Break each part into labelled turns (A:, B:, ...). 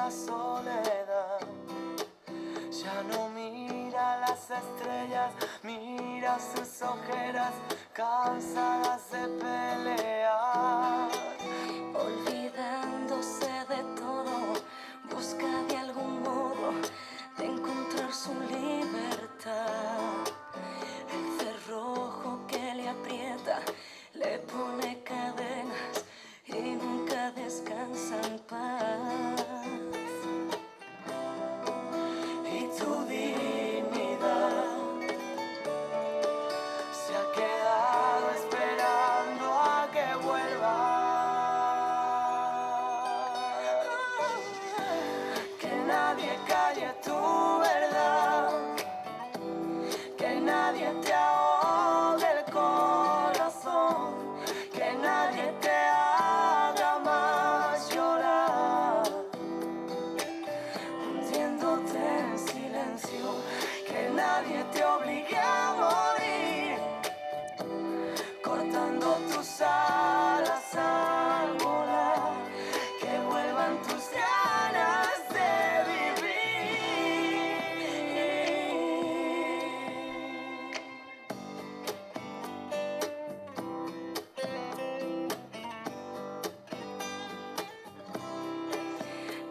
A: la soledad. Ya no mira las estrellas, mira sus ojeras cansadas de pelear.
B: Olvidándose de todo, busca de algún modo de encontrar su libertad. El cerrojo que le aprieta le pone cadenas y nunca descansa en paz.
A: Y tu dignidad se ha quedado esperando a que vuelva. Que nadie calle tu verdad, que nadie te ahogue el corazón, que nadie te haga más llorar, hundiéndote en silencio, que nadie te obligue a morir, cortando tus alas al volar, que vuelvan tus ganas de vivir.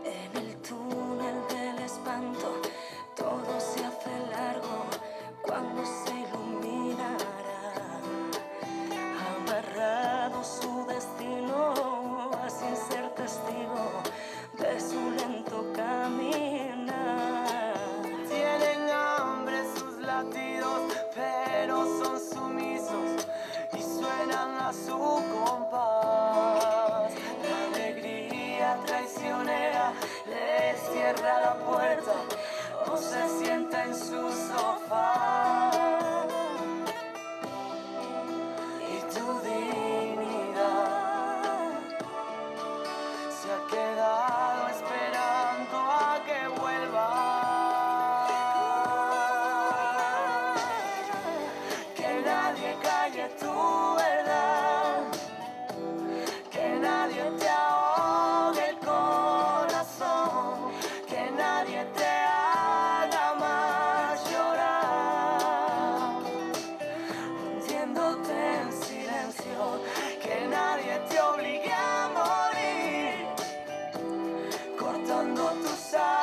B: En el túnel del espanto todo se hace largo cuando se iluminará. Amarrado su destino sin ser testigo de su lento caminar.
A: Tienen hambre sus latidos, pero son sumisos y suenan a su compás. La alegría traicionera les cierra la puerta o se sienta en su sofá. Y tu dignidad se ha quedado esperando a que vuelva. Que nadie calle tu verdad, que nadie te ahogue el corazón, que nadie te haga más llorar, hundiéndote en silencio, que nadie te obligue a morir, cortando tus alas